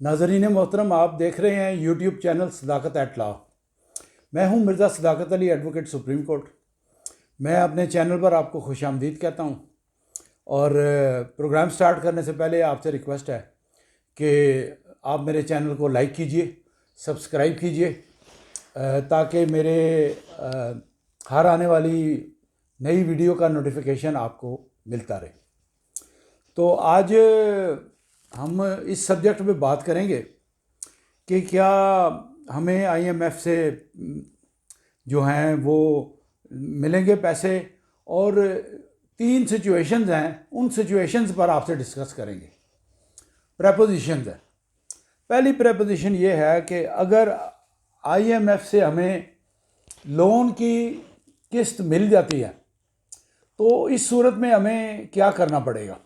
नाज़रीन मोहतरम, आप देख रहे हैं यूट्यूब चैनल सदाकत एट लॉ। मैं हूं मिर्ज़ा सदाकत अली, एडवोकेट सुप्रीम कोर्ट। मैं अपने चैनल पर आपको खुश आमदीद कहता हूं और प्रोग्राम स्टार्ट करने से पहले आपसे रिक्वेस्ट है कि आप मेरे चैनल को लाइक कीजिए, सब्सक्राइब कीजिए ताकि मेरे हर आने वाली नई वीडियो का नोटिफिकेशन आपको मिलता रहे। तो आज हम इस सब्जेक्ट पे बात करेंगे कि क्या हमें आईएमएफ से जो हैं वो मिलेंगे पैसे, और 3 सिचुएशंस हैं, उन सिचुएशंस पर आपसे डिस्कस करेंगे। प्रेपोजिशंस है। पहली प्रेपोजिशन ये है कि अगर आईएमएफ से हमें लोन की किस्त मिल जाती है तो इस सूरत में हमें क्या करना पड़ेगा।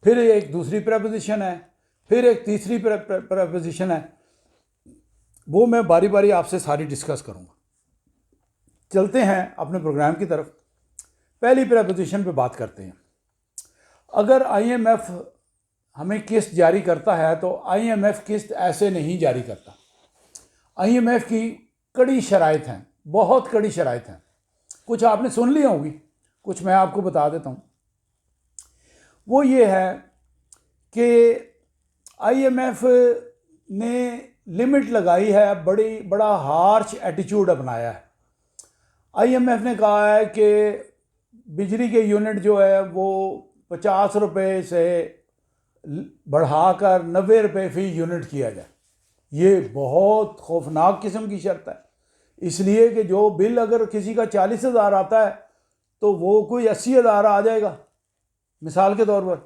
फिर एक दूसरी प्रेपोजिशन है, फिर एक तीसरी प्रेपोजिशन है। वो मैं बारी बारी आपसे सारी डिस्कस करूँगा। चलते हैं अपने प्रोग्राम की तरफ। पहली प्रेपोजिशन पे बात करते हैं। अगर आईएमएफ हमें किस्त जारी करता है तो आईएमएफ किस्त ऐसे नहीं जारी करता। आईएमएफ की कड़ी शराइत हैं, बहुत कड़ी शराइत हैं। कुछ आपने सुन ली होंगी, कुछ मैं आपको बता देता हूँ। वो ये है कि आईएमएफ ने लिमिट लगाई है, बड़ा हार्श एटीट्यूड अपनाया है। आईएमएफ ने कहा है कि बिजली के यूनिट जो है वो 50 रुपये से बढ़ाकर 90 रुपये फी यूनिट किया जाए। ये बहुत खौफनाक किस्म की शर्त है, इसलिए कि जो बिल अगर किसी का 40,000 आता है तो वो कोई 80,000 आ जाएगा मिसाल के तौर पर।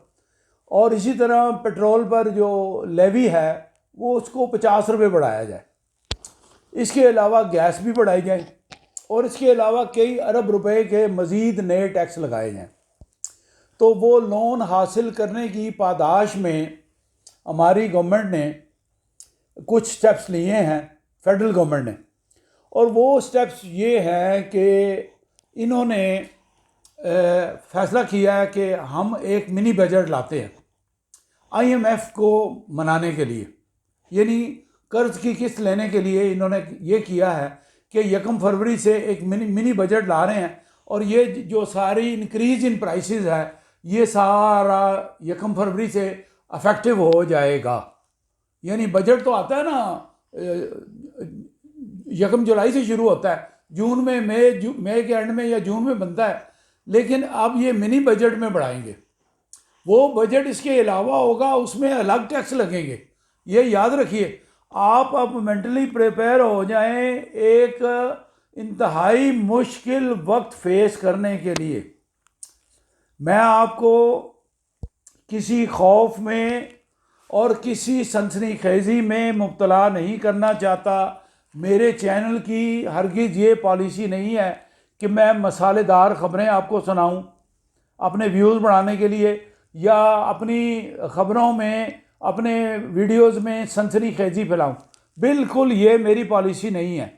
और इसी तरह पेट्रोल पर जो लेवी है वो उसको 50 रुपये बढ़ाया जाए। इसके अलावा गैस भी बढ़ाई जाए और इसके अलावा कई अरब रुपए के मज़ीद नए टैक्स लगाए जाएं। तो वो लोन हासिल करने की पादाश में हमारी गवर्नमेंट ने कुछ स्टेप्स लिए हैं, फेडरल गवर्नमेंट ने। और वो स्टेप्स ये हैं कि इन्होंने फैसला किया है कि हम एक मिनी बजट लाते हैं आईएमएफ को मनाने के लिए। यानी कर्ज की किस्त लेने के लिए इन्होंने ये किया है कि 1 फरवरी से एक मिनी बजट ला रहे हैं, और ये जो सारी इंक्रीज इन प्राइसेस है ये सारा 1 फरवरी से अफेक्टिव हो जाएगा। यानी बजट तो आता है ना 1 जुलाई से शुरू होता है, जून में मई के एंड में या जून में बनता है, लेकिन अब ये मिनी बजट में बढ़ाएंगे। वो बजट इसके अलावा होगा, उसमें अलग टैक्स लगेंगे। ये याद रखिए, आप अब मेंटली प्रिपेयर हो जाएं एक इंतहाई मुश्किल वक्त फेस करने के लिए। मैं आपको किसी खौफ में और किसी सनसनीखेज़ी में मुब्तला नहीं करना चाहता। मेरे चैनल की हरगिज़ ये पॉलिसी नहीं है कि मैं मसालेदार ख़बरें आपको सुनाऊं अपने व्यूज़ बढ़ाने के लिए, या अपनी ख़बरों में अपने वीडियोस में सनसनीखेज़ी फैलाऊं। बिल्कुल ये मेरी पॉलिसी नहीं है।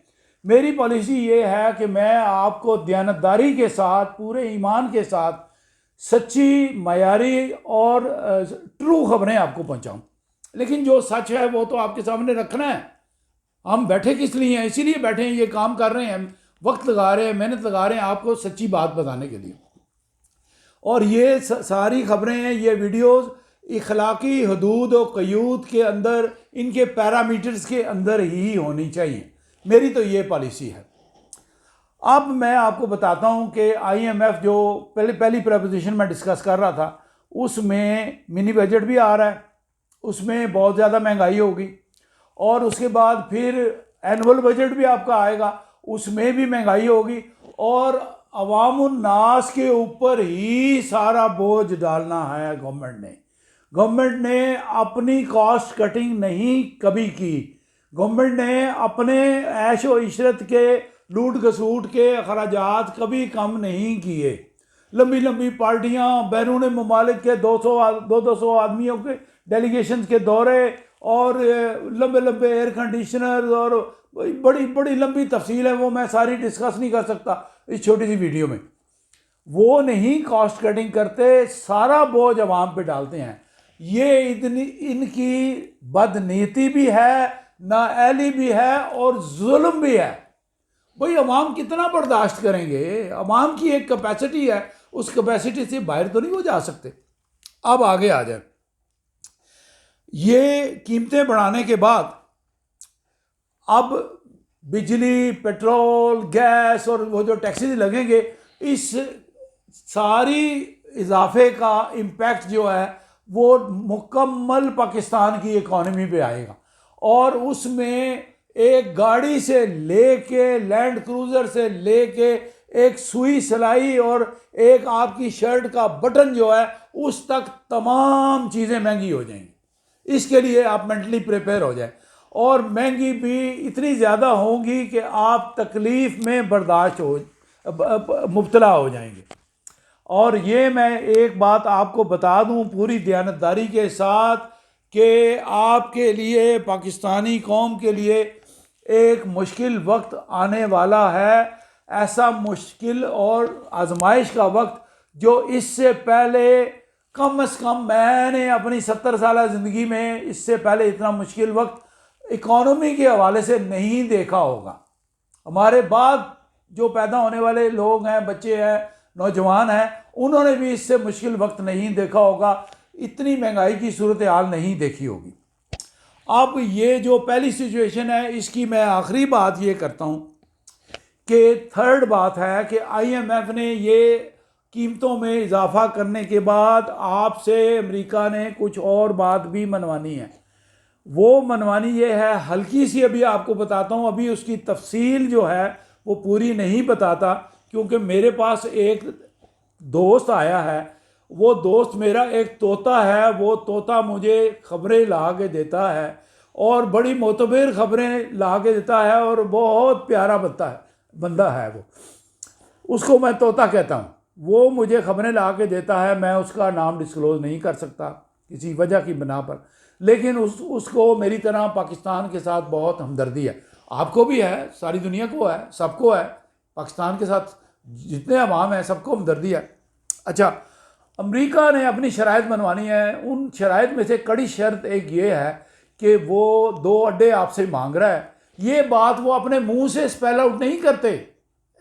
मेरी पॉलिसी ये है कि मैं आपको दयानतदारी के साथ, पूरे ईमान के साथ सच्ची, मयारी और ट्रू ख़बरें आपको पहुंचाऊं। लेकिन जो सच है वो तो आपके सामने रखना है। हम बैठे किस लिए हैं? इसीलिए बैठे हैं, ये काम कर रहे हैं, वक्त लगा रहे हैं, मेहनत लगा रहे हैं आपको सच्ची बात बताने के लिए। और ये सारी ख़बरें हैं, ये वीडियोस इखलाकी हदूद और क़यूद के अंदर, इनके पैरामीटर्स के अंदर ही होनी चाहिए। मेरी तो ये पॉलिसी है। अब मैं आपको बताता हूँ कि आईएमएफ जो पहली प्रपोजिशन में डिस्कस कर रहा था, उसमें मिनी बजट भी आ रहा है, उसमें बहुत ज़्यादा महंगाई होगी, और उसके बाद फिर एनुअल बजट भी आपका आएगा, उसमें भी महंगाई होगी, और अवामुन्नास के ऊपर ही सारा बोझ डालना है गवर्नमेंट ने। गवर्नमेंट ने अपनी कॉस्ट कटिंग नहीं कभी की। गवर्नमेंट ने अपने ऐशो इशरत के, लूट घसूट के अखराजात कभी कम नहीं किए। लंबी लंबी पार्टियां, बैरून ममालिक के 200 आदमियों के डेलीगेशन के दौरे, और लंबे लंबे एयर कंडीशनर, और बड़ी बड़ी लंबी तफसील है, वो मैं सारी डिस्कस नहीं कर सकता इस छोटी सी वीडियो में। वो नहीं कॉस्ट कटिंग करते, सारा बोझ अवाम पे डालते हैं। ये इतनी इनकी बदनीति भी है, नाअहली भी है और जुल्म भी है। भाई अवाम कितना बर्दाश्त करेंगे? अवाम की एक कैपेसिटी है, उस कैपेसिटी से बाहर तो नहीं हो जा सकते। अब आगे आ जाए, ये कीमतें बढ़ाने के बाद अब बिजली, पेट्रोल, गैस और वो जो टैक्सेस लगेंगे, इस सारी इजाफे का इम्पैक्ट जो है वो मुकम्मल पाकिस्तान की इकॉनमी पे आएगा। और उसमें एक गाड़ी से लेके, लैंड क्रूज़र से लेके, एक सुई सिलाई और एक आपकी शर्ट का बटन जो है उस तक तमाम चीज़ें महंगी हो जाएंगी। इसके लिए आप मेंटली प्रिपेयर हो जाए। और महंगी भी इतनी ज़्यादा होंगी कि आप तकलीफ़ में बर्दाश्त हो मुब्तला हो जाएंगे। और ये मैं एक बात आपको बता दूं पूरी दयानतदारी के साथ कि आपके लिए, पाकिस्तानी कौम के लिए एक मुश्किल वक्त आने वाला है। ऐसा मुश्किल और आजमाइश का वक्त जो इससे पहले कम से कम मैंने अपनी 70 साल ज़िंदगी में इससे पहले इतना मुश्किल वक्त इकॉनमी के हवाले से नहीं देखा होगा। हमारे बाद जो पैदा होने वाले लोग हैं, बच्चे हैं, नौजवान हैं, उन्होंने भी इससे मुश्किल वक्त नहीं देखा होगा, इतनी महंगाई की सूरत हाल नहीं देखी होगी। अब ये जो पहली सिचुएशन है, इसकी मैं आखिरी बात ये करता हूँ कि थर्ड बात है कि IMF ने ये कीमतों में इजाफा करने के बाद आपसे अमेरिका ने कुछ और बात भी मनवानी है। वो मनवानी ये है, हल्की सी अभी आपको बताता हूँ, अभी उसकी तफसील जो है वो पूरी नहीं बताता, क्योंकि मेरे पास एक दोस्त आया है। वो दोस्त मेरा एक तोता है, वो तोता मुझे ख़बरें ला के देता है और बड़ी मोतबर ख़बरें ला के देता है और बहुत प्यारा बंदा है वो। उसको मैं तोता कहता हूँ। वो मुझे ख़बरें ला के देता है, मैं उसका नाम डिस्क्लोज़ नहीं कर सकता किसी वजह की बिना पर, लेकिन उसको मेरी तरह पाकिस्तान के साथ बहुत हमदर्दी है। आपको भी है, सारी दुनिया को है, सबको है, पाकिस्तान के साथ जितने अवाम हैं सबको हमदर्दी है। अच्छा, अमेरिका ने अपनी शराइत मनवानी है। उन शराइत में से कड़ी शर्त एक ये है कि वो 2 अड्डे आपसे मांग रहा है। ये बात वो अपने मुंह से स्पेल आउट नहीं करते,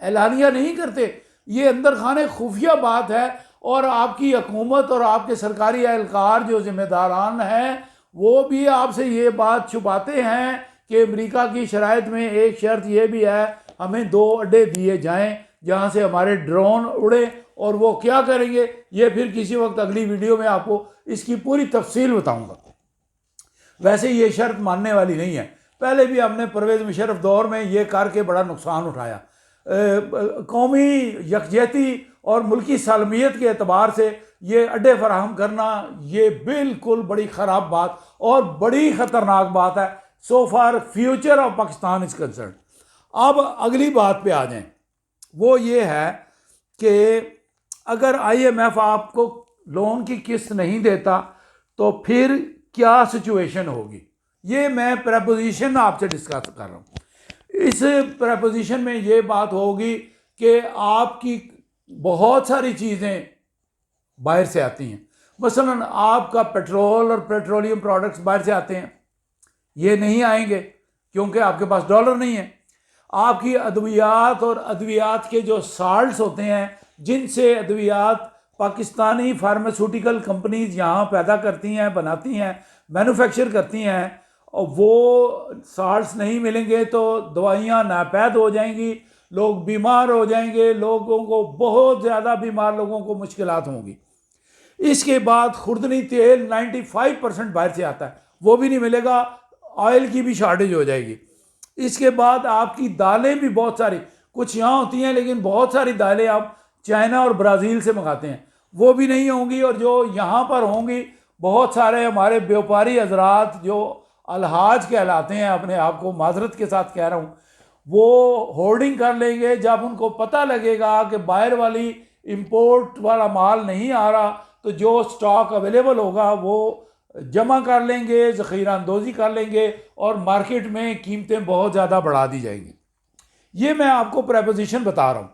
ऐलानिया नहीं करते, ये अंदर खाने खुफिया बात है। और आपकी हुकूमत और आपके सरकारी एहलकार जो जिम्मेदारान हैं वो भी आपसे ये बात छुपाते हैं कि अमेरिका की शराइत में एक शर्त ये भी है, हमें 2 अड्डे दिए जाएं जहां से हमारे ड्रोन उड़े। और वो क्या करेंगे ये फिर किसी वक्त अगली वीडियो में आपको इसकी पूरी तफसील बताऊंगा। वैसे ये शर्त मानने वाली नहीं है। पहले भी हमने परवेज़ मुशर्रफ दौर में ये करके बड़ा नुकसान उठाया। कौमी यकजहती और मुल्की सालमियत के एतबार से ये अड्डे फराहम करना ये बिल्कुल बड़ी ख़राब बात और बड़ी ख़तरनाक बात है so far future of Pakistan is concern. अब अगली बात पे आ जाएं, वो ये है कि अगर IMF आपको लोन की किस्त नहीं देता तो फिर क्या सिचुएशन होगी, ये मैं प्रपोजिशन आपसे डिस्कस कर रहा हूँ। इस प्रपोजिशन में ये बात होगी कि आपकी बहुत सारी चीज़ें बाहर से आती हैं। मसलन आपका पेट्रोल और पेट्रोलियम प्रोडक्ट्स बाहर से आते हैं, ये नहीं आएंगे क्योंकि आपके पास डॉलर नहीं है। आपकी अद्वियात और अद्वियात के जो साल्ट्स होते हैं, जिनसे अद्वियात पाकिस्तानी फार्मास्यूटिकल कंपनीज यहाँ पैदा करती हैं, बनाती हैं, मैन्युफैक्चर करती हैं, और वो साल्ट्स नहीं मिलेंगे तो दवाइयाँ नापैद हो जाएंगी, लोग बीमार हो जाएंगे, लोगों को बहुत ज़्यादा बीमार लोगों को मुश्किलात होंगी। इसके बाद खुर्दनी तेल 95% बाहर से आता है, वो भी नहीं मिलेगा, ऑयल की भी शॉर्टेज हो जाएगी। इसके बाद आपकी दालें भी बहुत सारी, कुछ यहाँ होती हैं लेकिन बहुत सारी दालें आप चाइना और ब्राज़ील से मंगाते हैं, वो भी नहीं होंगी। और जो यहाँ पर होंगी, बहुत सारे हमारे व्यापारी हजरात जो अलहाज कहलाते हैं, अपने आप को माजरत के साथ कह रहा हूँ, वो होर्डिंग कर लेंगे। जब उनको पता लगेगा कि बाहर वाली इंपोर्ट वाला माल नहीं आ रहा तो जो स्टॉक अवेलेबल होगा वो जमा कर लेंगे, ज़ख़ीरा अंदोज़ी कर लेंगे और मार्केट में कीमतें बहुत ज़्यादा बढ़ा दी जाएंगी। ये मैं आपको प्रपोजिशन बता रहा हूँ।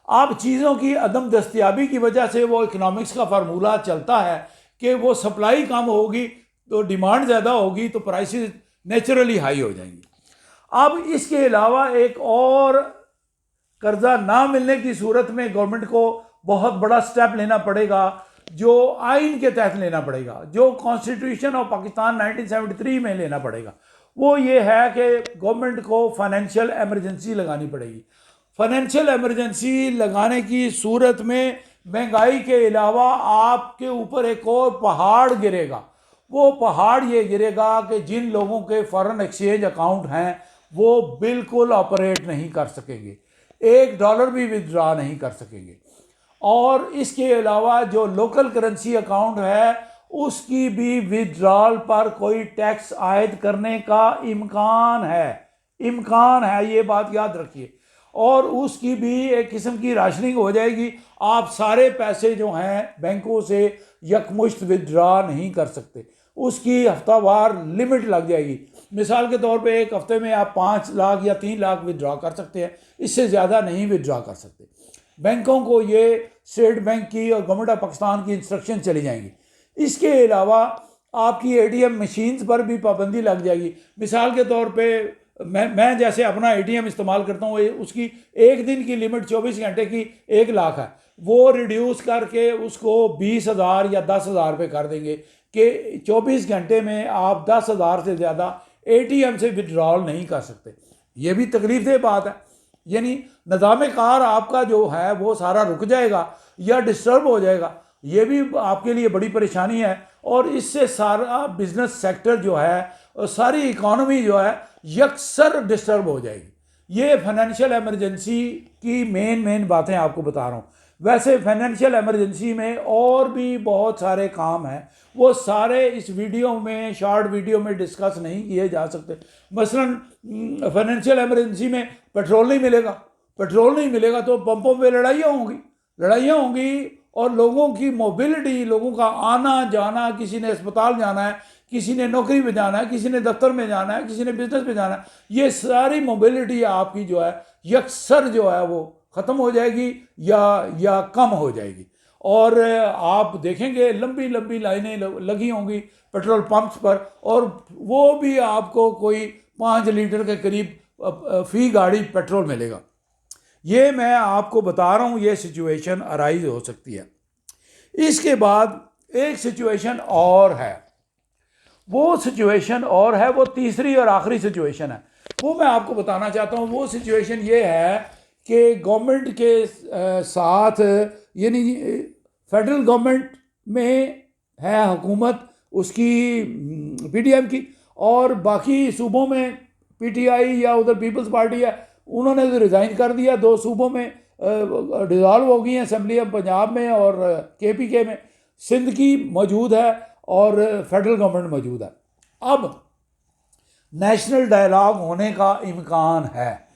अब चीज़ों की अदम दस्तयाबी की वजह से वो इकनॉमिक्स का फार्मूला चलता है कि वो सप्लाई कम होगी तो डिमांड ज़्यादा होगी तो प्राइसेस नेचुरली हाई हो जाएंगी। अब इसके अलावा एक और कर्जा ना मिलने की सूरत में गवर्नमेंट को बहुत बड़ा स्टेप लेना पड़ेगा, जो आइन के तहत लेना पड़ेगा, जो कॉन्स्टिट्यूशन ऑफ पाकिस्तान 1973 में लेना पड़ेगा। वो ये है कि गवर्नमेंट को फाइनेंशियल एमरजेंसी लगानी पड़ेगी। फाइनेंशियल एमरजेंसी लगाने की सूरत में महंगाई के अलावा आपके ऊपर एक और पहाड़ गिरेगा। वो पहाड़ ये गिरेगा कि जिन लोगों के फॉरेन एक्सचेंज अकाउंट हैं वो बिल्कुल ऑपरेट नहीं कर सकेंगे, $1 भी विदड्रॉ नहीं कर सकेंगे। और इसके अलावा जो लोकल करेंसी अकाउंट है उसकी भी विदड्रॉल पर कोई टैक्स आयद करने का इम्कान है, ये बात याद रखिए। और उसकी भी एक किस्म की राशनिंग हो जाएगी। आप सारे पैसे जो हैं बैंकों से यकमुश्त विदड्रॉ नहीं कर सकते, उसकी हफ्तावार लिमिट लग जाएगी। मिसाल के तौर पे एक हफ्ते में आप 5 लाख या 3 लाख विदड्रॉ कर सकते हैं, इससे ज़्यादा नहीं विदड्रॉ कर सकते। बैंकों को ये स्टेट बैंक की और गवर्नमेंट ऑफ पाकिस्तान की इंस्ट्रक्शन चली जाएंगी। इसके अलावा आपकी एटीएम मशीन्स पर भी पाबंदी लग जाएगी। मिसाल के तौर पे मैं जैसे अपना एटीएम इस्तेमाल करता हूँ, उसकी एक दिन की लिमिट 24 घंटे की 1 लाख है, वो रिड्यूस करके उसको 20,000 या 10,000 रुपये कर देंगे कि 24 घंटे में आप 10,000 से ज़्यादा एटीएम से विड्रॉल नहीं कर सकते। ये भी तकलीफ दे बात है, यानी निज़ाम कार आपका जो है वो सारा रुक जाएगा या डिस्टर्ब हो जाएगा। ये भी आपके लिए बड़ी परेशानी है और इससे सारा बिजनेस सेक्टर जो है और सारी इकॉनमी जो है यकसर डिस्टर्ब हो जाएगी। ये फाइनेंशियल एमरजेंसी की मेन बातें आपको बता रहा हूँ। वैसे फाइनेंशियल एमरजेंसी में और भी बहुत सारे काम हैं, वो सारे इस वीडियो में, शॉर्ट वीडियो में डिस्कस नहीं किए जा सकते। मसलन फाइनेंशियल एमरजेंसी में पेट्रोल नहीं मिलेगा तो पंपों पे लड़ाइयाँ होंगी और लोगों की मोबिलिटी, लोगों का आना जाना, किसी ने अस्पताल जाना है, किसी ने नौकरी पे जाना है, किसी ने दफ्तर में जाना है, किसी ने बिजनेस पे जाना है, ये सारी मोबिलिटी आपकी जो है यकसर जो है वो ख़त्म हो जाएगी या कम हो जाएगी। और आप देखेंगे लंबी लंबी लाइनें लगी होंगी पेट्रोल पंप्स पर, और वो भी आपको कोई 5 लीटर के करीब फी गाड़ी पेट्रोल मिलेगा। ये मैं आपको बता रहा हूँ, ये सिचुएशन अराइज हो सकती है। इसके बाद एक सिचुएशन और है, वो तीसरी और आखिरी सिचुएशन है, वो मैं आपको बताना चाहता हूँ। वो सिचुएशन ये है कि गवर्नमेंट के साथ, यानी फेडरल गवर्नमेंट में है हुकूमत उसकी पीटीएम की, और बाकी सूबों में पीटीआई या उधर पीपल्स पार्टी है, उन्होंने तो रिज़ाइन कर दिया। 2 सूबों में डिज़ॉल्व हो गई हैं, असेंबली ऑफ पंजाब में और केपीके में, सिंध की मौजूद है और फेडरल गवर्नमेंट मौजूद है। अब नेशनल डायलॉग होने का इम्कान है।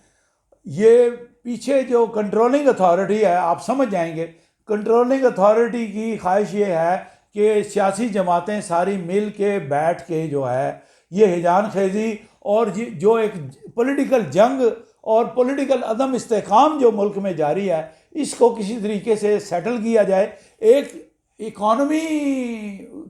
ये पीछे जो कंट्रोलिंग अथॉरिटी है, आप समझ जाएंगे, कंट्रोलिंग अथॉरिटी की ख्वाहिश ये है कि सियासी जमातें सारी मिल के बैठ के जो है ये हिजान खेजी और जो एक पॉलिटिकल जंग और पॉलिटिकल अदम इस्तेकाम जो मुल्क में जारी है, इसको किसी तरीके से सेटल किया जाए। एक इकॉनमी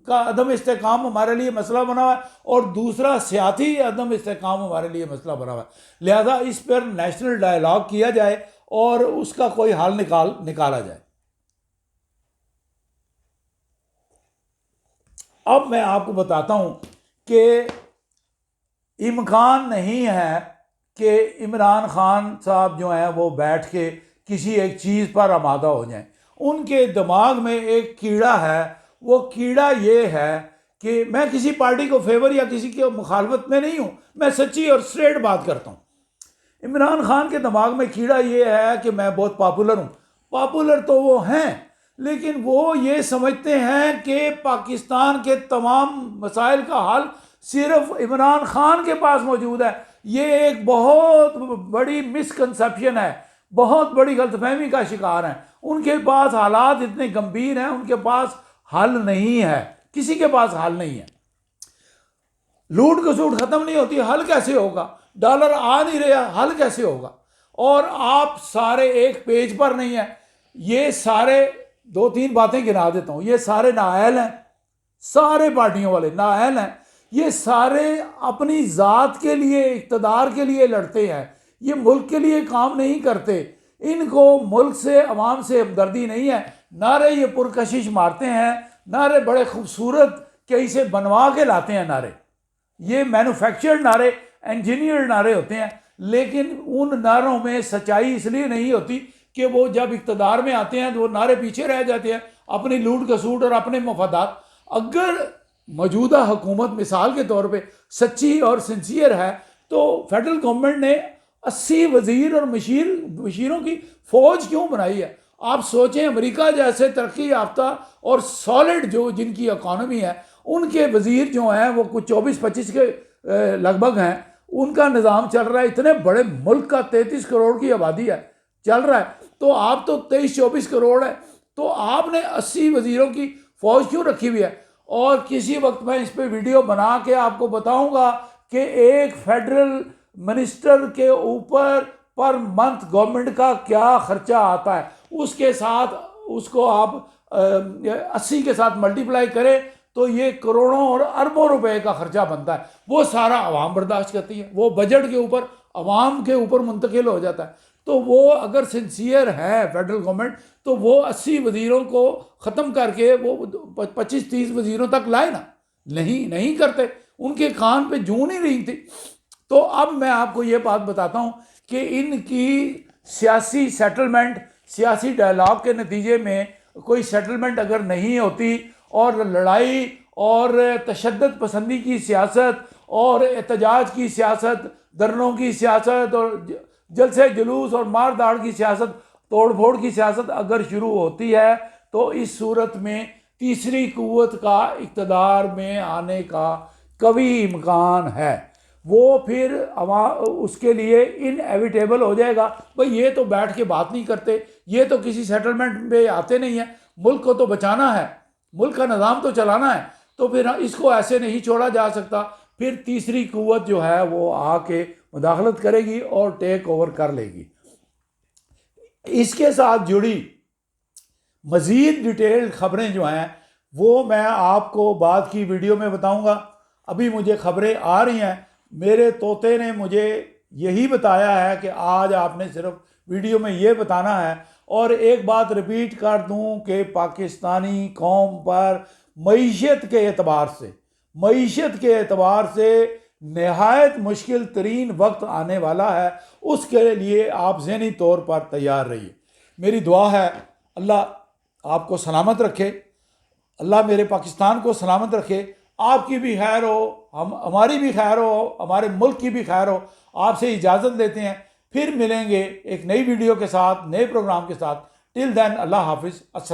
का अदम इस्तेकाम हमारे लिए मसला बना हुआ है और दूसरा सियासी अदम इस्तेकाम हमारे लिए मसला बना हुआ है। लिहाजा इस पर नेशनल डायलॉग किया जाए और उसका कोई हल निकाला जाए। अब मैं आपको बताता हूं कि इम्कान नहीं है कि इमरान खान साहब जो हैं वो बैठ के किसी एक चीज़ पर आमादा हो जाएं। उनके दिमाग में एक कीड़ा है, वो कीड़ा ये है कि मैं किसी पार्टी को फेवर या किसी के मुखालफत में नहीं हूँ, मैं सच्ची और स्ट्रेट बात करता हूँ। इमरान खान के दिमाग में कीड़ा ये है कि मैं बहुत पॉपुलर हूँ। पॉपुलर तो वो हैं, लेकिन वो ये समझते हैं कि पाकिस्तान के तमाम मसाइल का हल सिर्फ इमरान खान के पास मौजूद है। ये एक बहुत बड़ी मिसकंसेप्शन है, बहुत बड़ी गलतफहमी का शिकार है। उनके पास हालात इतने गंभीर हैं, उनके पास हल नहीं है, किसी के पास हल नहीं है। लूट खसूट खत्म नहीं होती, हल कैसे होगा? डॉलर आ नहीं रहा, हल कैसे होगा? और आप सारे एक पेज पर नहीं है। ये सारे 2-3 बातें गिना देता हूँ। ये सारे नाअहल हैं, सारे पार्टियों वाले नाअहल हैं। ये सारे अपनी ज़ात के लिए, इक़्तिदार के लिए लड़ते हैं, ये मुल्क के लिए काम नहीं करते। इनको मुल्क से, अवाम से हमदर्दी नहीं है। नारे ये पुरकशिश मारते हैं, नारे बड़े खूबसूरत कहीं से बनवा के लाते हैं नारे, ये मैन्युफैक्चर्ड नारे, इंजीनियर्ड नारे होते हैं, लेकिन उन नारों में सच्चाई इसलिए नहीं होती कि वो जब इक़्तिदार में आते हैं तो वो नारे पीछे रह जाते हैं, अपनी लूट कसूट और अपने मफादात। अगर मौजूदा हुकूमत मिसाल के तौर पे सच्ची और सिंसियर है तो फेडरल गवर्नमेंट ने 80 वजीर और मशीरों की फ़ौज क्यों बनाई है? आप सोचें, अमेरिका जैसे तरक्की याफ्ता और सॉलिड जो जिनकी इकॉनमी है, उनके वजीर जो हैं वो कुछ 24-25 के लगभग हैं, उनका निज़ाम चल रहा है। इतने बड़े मुल्क का 33 करोड़ की आबादी है, चल रहा है, तो आप तो 23-24 करोड़ है, तो आपने 80 वजीरों की फ़ौज क्यों रखी हुई है? और किसी वक्त मैं इस पर वीडियो बना के आपको बताऊंगा कि एक फेडरल मिनिस्टर के ऊपर पर मंथ गवर्नमेंट का क्या खर्चा आता है, उसके साथ उसको आप 80 के साथ मल्टीप्लाई करें तो ये करोड़ों और अरबों रुपए का खर्चा बनता है। वो सारा आवाम बर्दाश्त करती है, वो बजट के ऊपर आवाम के ऊपर मुंतकिल हो जाता है। तो वो अगर सिंसियर है फेडरल गवर्नमेंट तो वो 80 वजीरों को ख़त्म करके वो 25-30 वजीरों तक लाए ना, नहीं करते, उनके कान पे जूं नहीं रही थी। तो अब मैं आपको ये बात बताता हूँ कि इनकी सियासी सेटलमेंट, सियासी डायलॉग के नतीजे में कोई सेटलमेंट अगर नहीं होती और लड़ाई और तशद्दुद पसंदी की सियासत और एहतजाज की सियासत, धरनों की सियासत और जलसे जुलूस और मार दाड़ की सियासत, तोड़ फोड़ की सियासत अगर शुरू होती है तो इस सूरत में तीसरी कुव्वत का इक़्तिदार में आने का कभी इम्कान है। वो फिर उसके लिए इनएविटेबल हो जाएगा। भाई ये तो बैठ के बात नहीं करते, ये तो किसी सेटलमेंट पे आते नहीं है, मुल्क को तो बचाना है, मुल्क का निज़ाम तो चलाना है, तो फिर इसको ऐसे नहीं छोड़ा जा सकता। फिर तीसरी कुव्वत जो है वो आके मुदाखलत करेगी और टेक ओवर कर लेगी। इसके साथ जुड़ी मज़ीद डिटेल्ड ख़बरें जो हैं वो मैं आपको बाद की वीडियो में बताऊंगा। अभी मुझे ख़बरें आ रही हैं, मेरे तोते ने मुझे यही बताया है कि आज आपने सिर्फ वीडियो में ये बताना है। और एक बात रिपीट कर दूं कि पाकिस्तानी कौम पर मईशत के एतबार से नहायत मुश्किल तरीन वक्त आने वाला है, उसके लिए आप ज़हनी तौर पर तैयार रहिए। मेरी दुआ है अल्लाह आपको सलामत रखे, अल्लाह मेरे पाकिस्तान को सलामत रखे, आपकी भी खैर हो, हमारी भी खैर हो, हमारे मुल्क की भी खैर हो। आपसे इजाज़त देते हैं, फिर मिलेंगे एक नई वीडियो के साथ, नए प्रोग्राम के साथ। टिल देन अल्लाह हाफिज़, अस्सलाम।